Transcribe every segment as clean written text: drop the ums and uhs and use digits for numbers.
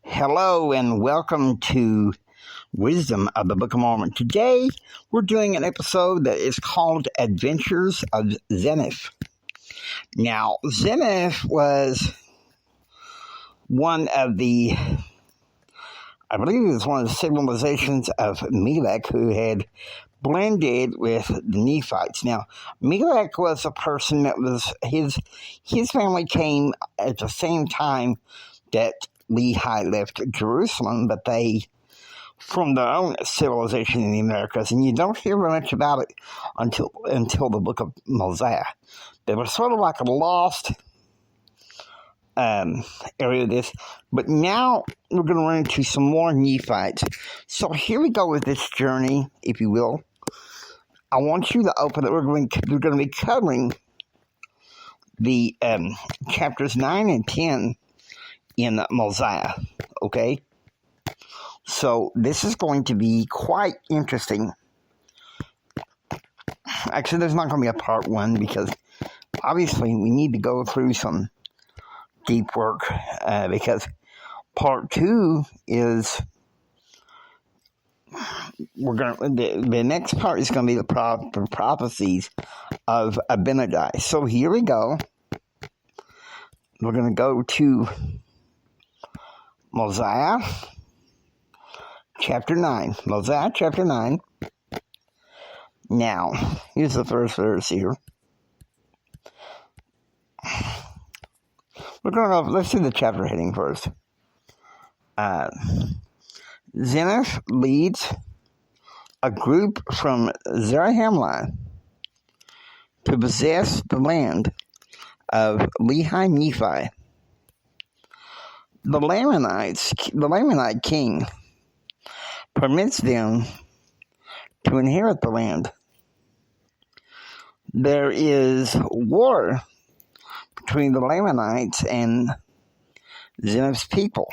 Hello and welcome to Wisdom of the Book of Mormon. Today we're doing an episode that is called Adventures of Zeniff. Now, Zeniff was one of the, I believe it was one of the civilizations of Melech who had blended with the Nephites. Now, Melech was a person that was, his family came at the same time that Lehi left Jerusalem, but they formed their own civilization in the Americas, and you don't hear very much about it until the book of MOSIAH. They were sort of like a lost area of this, but now we're going to run into some more Nephites. So here we go with this journey, if you will. I want you to open it. We're going to be covering the chapters 9 and 10 in MOSIAH, okay? So this is going to be quite interesting. Actually, there's not going to be a part 1 because obviously we need to go through some deep work because part 2 is the next part is going to be the prophecies of Abinadi. So here we go. We're going to go to MOSIAH chapter 9. MOSIAH chapter 9. Now, here's the first verse here. Let's do the chapter heading first. Zeniff leads a group from Zarahemla to possess the land of Lehi Nephi. The Lamanite king permits them to inherit the land. There is war between the Lamanites and Zeniff's people.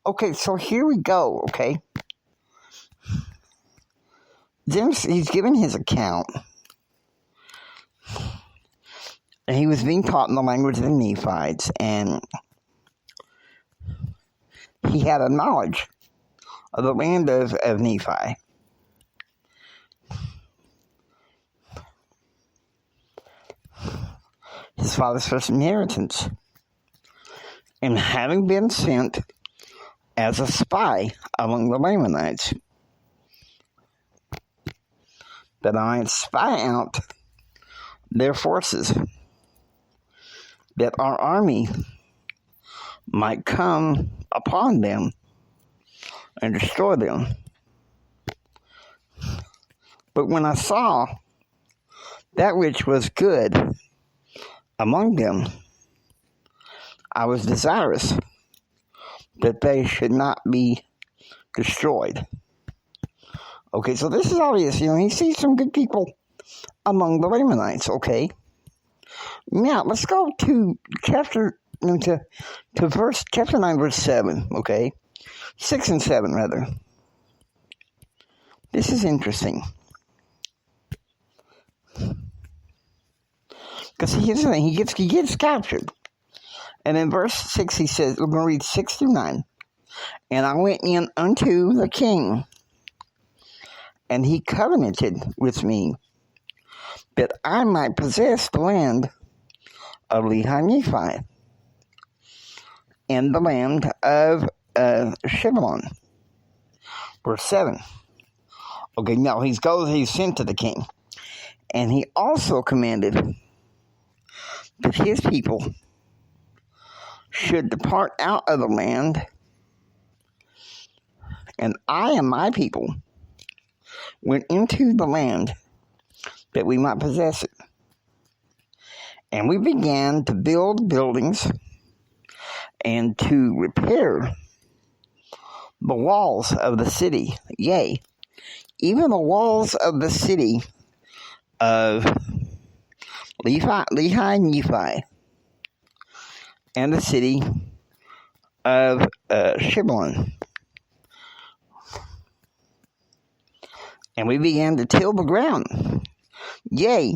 Okay, so here we go, okay? Zeniff, he's given his account. And he was being taught in the language of the Nephites, and he had a knowledge of the land of Nephi. His father's first inheritance. And having been sent as a spy among the Lamanites, that I might spy out their forces, that our army might come upon them and destroy them. But when I saw that which was good among them, I was desirous that they should not be destroyed. Okay, so this is obvious. He sees some good people among the Lamanites, okay? Now, let's go to chapter 9, verse 7, okay? 6 and 7, rather. This is interesting. Because he gets captured. And in verse 6 he says, we're going to read 6 through 9. And I went in unto the king, and he covenanted with me that I might possess the land of Lehi Nephi and the land of Shebelon. Verse 7. Okay, now he's sent to the king. And he also commanded that his people should depart out of the land, and I and my people went into the land that we might possess it. And we began to build buildings and to repair the walls of the city, yea, even the walls of the city of Lehi Nephi, and the city of Shebelon. And we began to till the ground. Yea,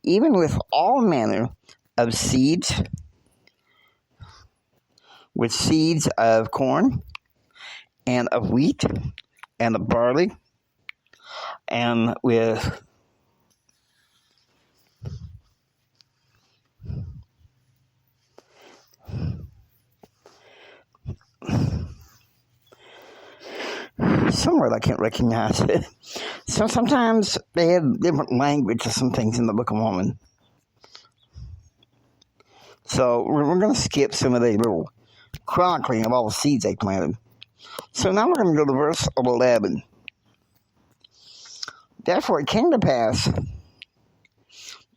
even with all manner of seeds, with seeds of corn, and of wheat, and of barley, and with some word I can't recognize. So sometimes they have different language of some things in the Book of Mormon. So we're going to skip some of the little chronicling of all the seeds they planted. So now we're going to go to verse 11. Therefore it came to pass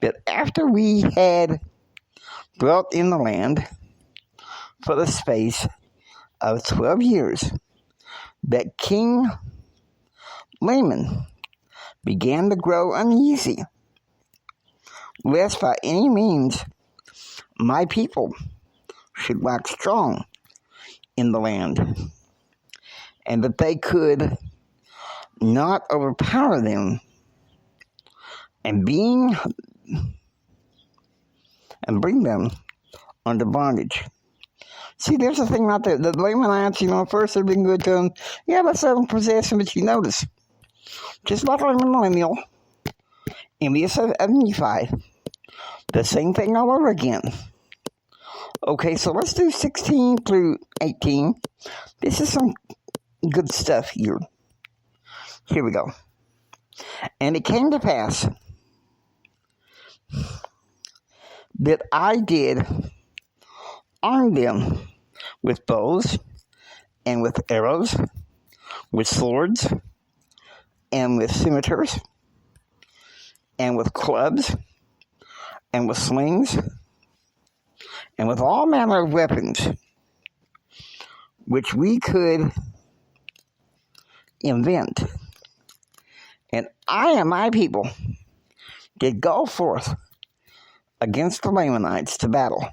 that after we had dwelt in the land for the space of 12 years, that King Laman began to grow uneasy, lest by any means my people should wax strong in the land, and that they could not overpower them, and bring them under bondage. See, there's a thing right there. The Lamanites, at first they've been good to them. Yeah, let's let them possess them, but you notice, just like a millennial, envious of Nephi, the same thing all over again. Okay, so let's do 16 through 18. This is some good stuff here. Here we go. And it came to pass that I did arm them with bows, and with arrows, with swords, and with scimitars, and with clubs, and with slings, and with all manner of weapons, which we could invent. And I and my people did go forth against the Lamanites to battle.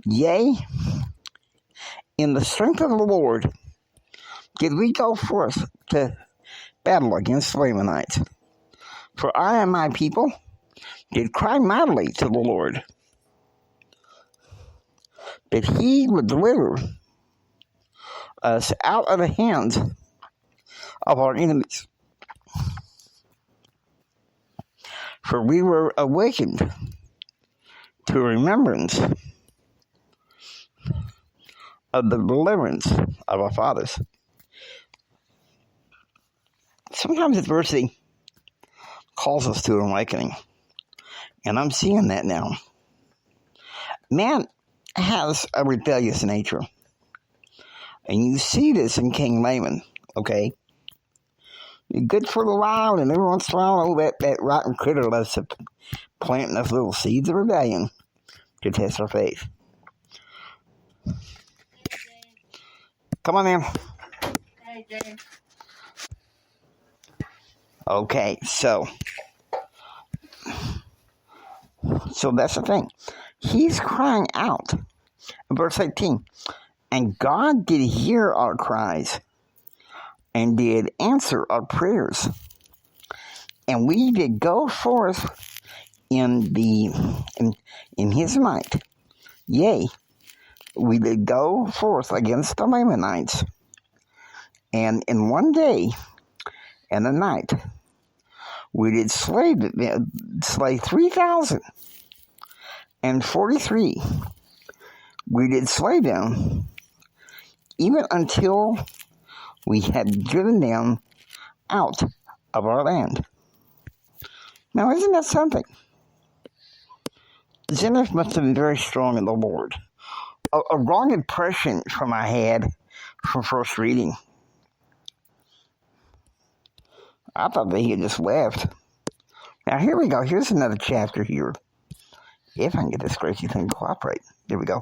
Yea, in the strength of the Lord did we go forth to battle against the Lamanites. For I and my people did cry mightily to the Lord, that he would deliver us out of the hands of our enemies. For we were awakened to remembrance of the deliverance of our fathers. Sometimes adversity calls us to an awakening, and I'm seeing that now. Man has a rebellious nature, and you see this in King Laman, okay? You're good for a while, and every once in a while, that rotten critter loves to plant enough little seeds of rebellion to test our faith. Come on, man. Hey, James. Okay, so that's the thing. He's crying out. In verse 18, and God did hear our cries and did answer our prayers. And we did go forth in his might. Yea, we did go forth against the Lamanites. And in one day and a night, we did slay 3,043. We did slay them, even until we had driven them out of our land. Now, isn't that something? Zeniff must have been very strong in the Lord. A wrong impression from I had from first reading. I thought that he had just left. Now, here we go. Here's another chapter here. If I can get this crazy thing to cooperate. Here we go.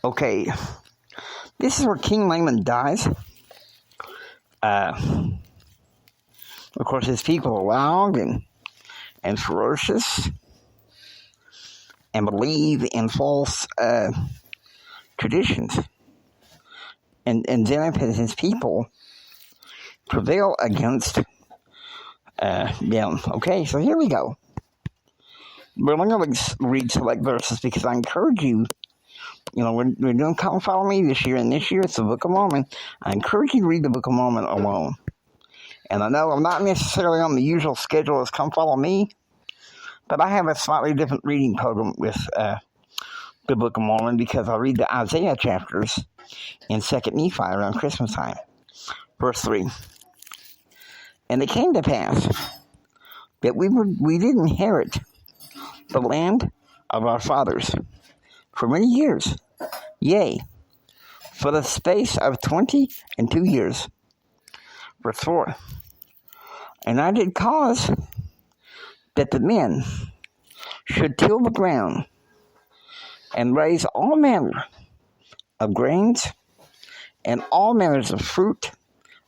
Okay. This is where King Laman dies. Of course, his people are wild and ferocious and believe in false traditions. and Zeniff and his people prevail against them. Okay, so here we go. We're only going to read select verses because I encourage you. We're doing Come Follow Me this year, and this year it's the Book of Mormon. I encourage you to read the Book of Mormon alone. And I know I'm not necessarily on the usual schedule as Come Follow Me, but I have a slightly different reading program with the Book of Mormon because I read the Isaiah chapters in 2nd Nephi around Christmas time. Verse 3. And it came to pass that we did inherit the land of our fathers for many years, yea, for the space of 22 years. Verse 4. And I did cause that the men should till the ground and raise all manner of grains and all manners of fruit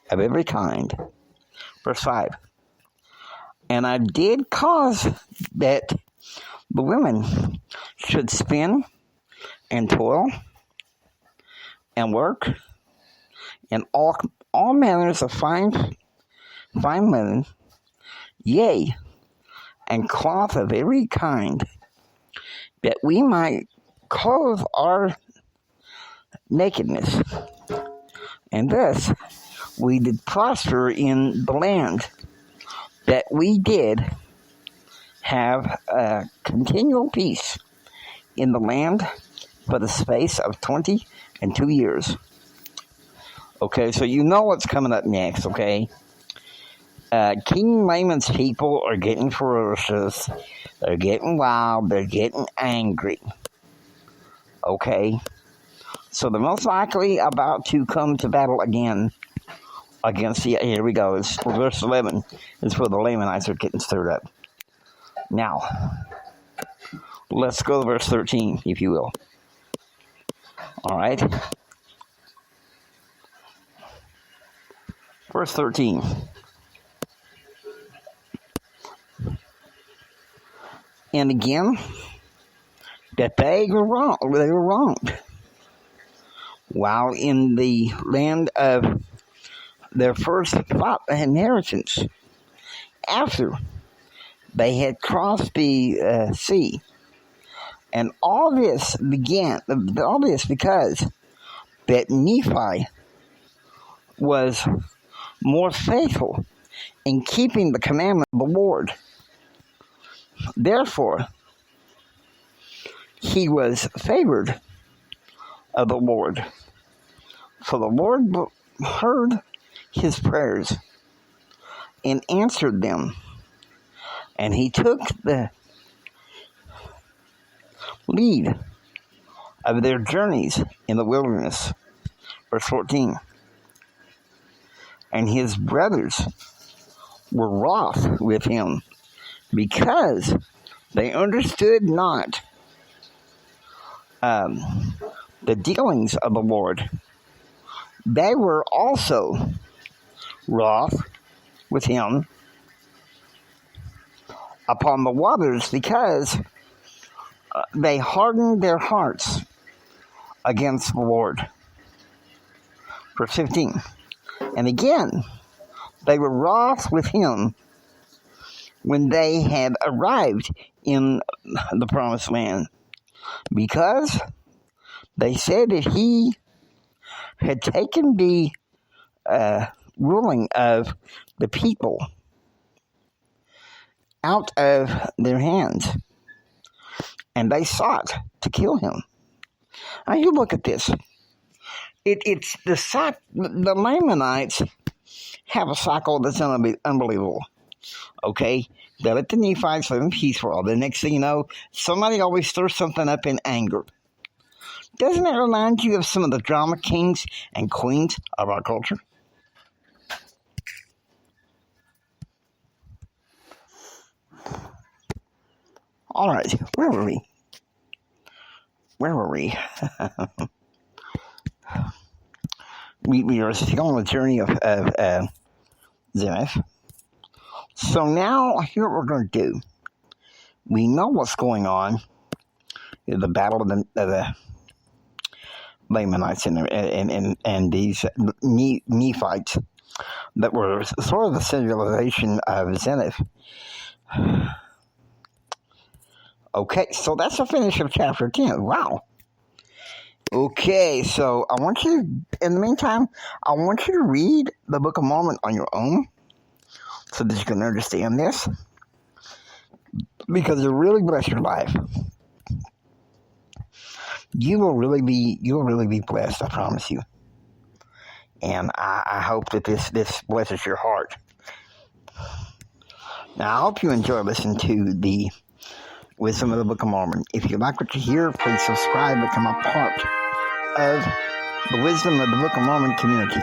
of every kind. Verse 5. And I did cause that the women should spin and toil and work and all manners of fine linen, yea, and cloth of every kind, that we might clothe our nakedness. And thus we did prosper in the land, that we did have a continual peace in the land for the space of 22 years. Okay, so you know what's coming up next, okay? King Laman's people are getting ferocious. They're getting wild. They're getting angry. Okay? So they're most likely about to come to battle again against the... Here we go. It's verse 11. It's where the Lamanites are getting stirred up. Now, let's go to verse 13, if you will. All right? Verse 13. And again, that they were wronged. While in the land of their first inheritance, after they had crossed the sea. And all this because that Nephi was more faithful in keeping the commandment of the Lord. Therefore, he was favored of the Lord. For the Lord heard his prayers and answered them. And he took the lead of their journeys in the wilderness. Verse 14. And his brothers were wroth with him, because they understood not the dealings of the Lord. They were also wroth with him upon the waters, because they hardened their hearts against the Lord. Verse 15. And again, they were wroth with him when they had arrived in the promised land, because they said that he had taken the ruling of the people out of their hands, and they sought to kill him. Now you look at this. It's the Lamanites have a cycle that's unbelievable. Okay, they let the Nephites live in peace for all. The next thing you know, somebody always stirs something up in anger. Doesn't that remind you of some of the drama kings and queens of our culture? All right, where were we? We are still on the journey of Zeniff. So now, here's what we're going to do. We know what's going on in the battle of the Lamanites and these Nephites that were sort of the civilization of Zeniff. Okay, so that's the finish of chapter 10. Wow. Okay, so I want you, in the meantime, I want you to read the Book of Mormon on your own so that you can understand this, because it'll really bless your life. You will really be blessed, I promise you. And I hope that this blesses your heart. Now, I hope you enjoy listening to the Wisdom of the Book of Mormon. If you like what you hear, please subscribe and become a part of the Wisdom of the Book of Mormon community.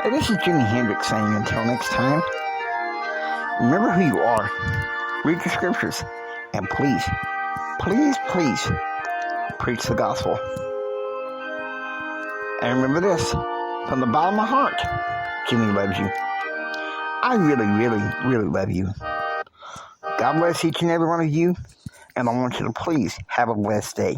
Hey, this is Jimi Hendrix saying until next time, remember who you are, read the scriptures, and please preach the gospel. And remember this, from the bottom of my heart, Jimmy loves you. I really love you. God bless each and every one of you, and I want you to please have a blessed day.